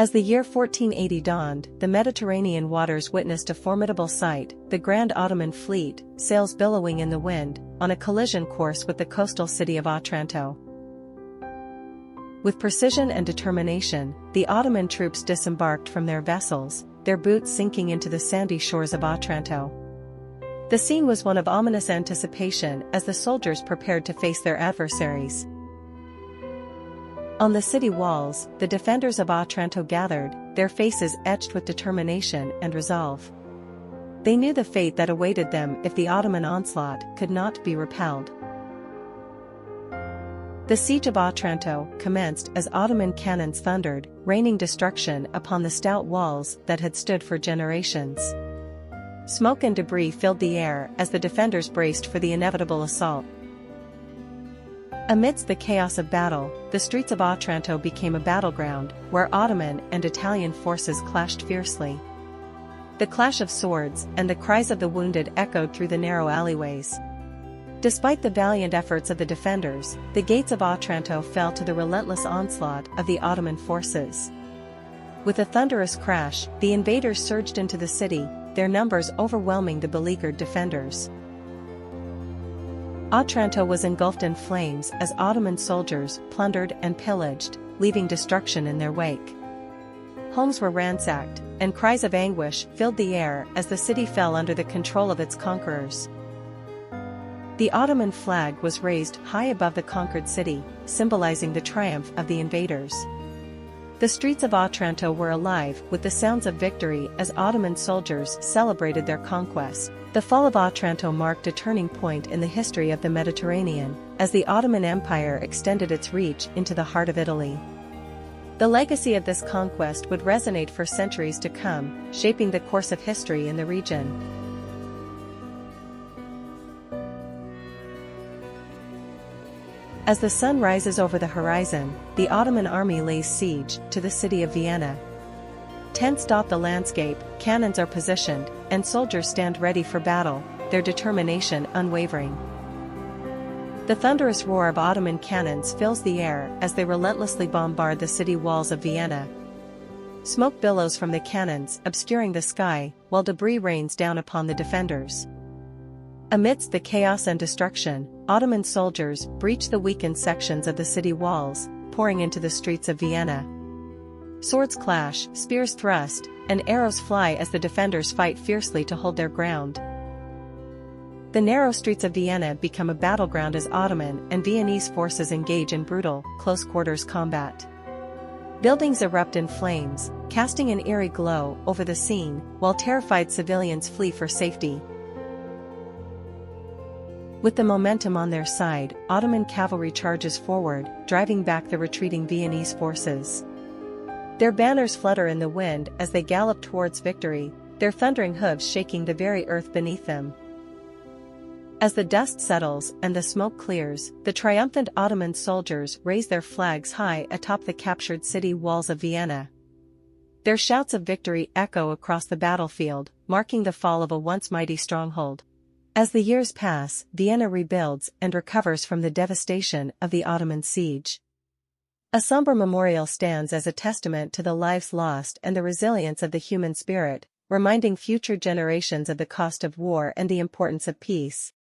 As the year 1480 dawned, the Mediterranean waters witnessed a formidable sight. The Grand Ottoman fleet, sails billowing in the wind, on a collision course with the coastal city of Otranto. With precision and determination, the Ottoman troops disembarked from their vessels, their boots sinking into the sandy shores of Otranto. The scene was one of ominous anticipation as the soldiers prepared to face their adversaries. On the city walls, the defenders of Otranto gathered, their faces etched with determination and resolve. They knew the fate that awaited them if the Ottoman onslaught could not be repelled. The siege of Otranto commenced as Ottoman cannons thundered, raining destruction upon the stout walls that had stood for generations. Smoke and debris filled the air as the defenders braced for the inevitable assault. Amidst the chaos of battle, the streets of Otranto became a battleground, where Ottoman and Italian forces clashed fiercely. The clash of swords and the cries of the wounded echoed through the narrow alleyways. Despite the valiant efforts of the defenders, the gates of Otranto fell to the relentless onslaught of the Ottoman forces. With a thunderous crash, the invaders surged into the city, their numbers overwhelming the beleaguered defenders. Otranto was engulfed in flames as Ottoman soldiers plundered and pillaged, leaving destruction in their wake. Homes were ransacked, and cries of anguish filled the air as the city fell under the control of its conquerors. The Ottoman flag was raised high above the conquered city, symbolizing the triumph of the invaders. The streets of Otranto were alive with the sounds of victory as Ottoman soldiers celebrated their conquest. The fall of Otranto marked a turning point in the history of the Mediterranean, as the Ottoman Empire extended its reach into the heart of Italy. The legacy of this conquest would resonate for centuries to come, shaping the course of history in the region. As the sun rises over the horizon, the Ottoman army lays siege to the city of Vienna. Tents dot the landscape, cannons are positioned, and soldiers stand ready for battle, their determination unwavering. The thunderous roar of Ottoman cannons fills the air as they relentlessly bombard the city walls of Vienna. Smoke billows from the cannons, obscuring the sky, while debris rains down upon the defenders. Amidst the chaos and destruction, Ottoman soldiers breach the weakened sections of the city walls, pouring into the streets of Vienna. Swords clash, spears thrust, and arrows fly as the defenders fight fiercely to hold their ground. The narrow streets of Vienna become a battleground as Ottoman and Viennese forces engage in brutal, close-quarters combat. Buildings erupt in flames, casting an eerie glow over the scene, while terrified civilians flee for safety. With the momentum on their side, Ottoman cavalry charges forward, driving back the retreating Viennese forces. Their banners flutter in the wind as they gallop towards victory, their thundering hooves shaking the very earth beneath them. As the dust settles and the smoke clears, the triumphant Ottoman soldiers raise their flags high atop the captured city walls of Vienna. Their shouts of victory echo across the battlefield, marking the fall of a once mighty stronghold. As the years pass, Vienna rebuilds and recovers from the devastation of the Ottoman siege. A somber memorial stands as a testament to the lives lost and the resilience of the human spirit, reminding future generations of the cost of war and the importance of peace.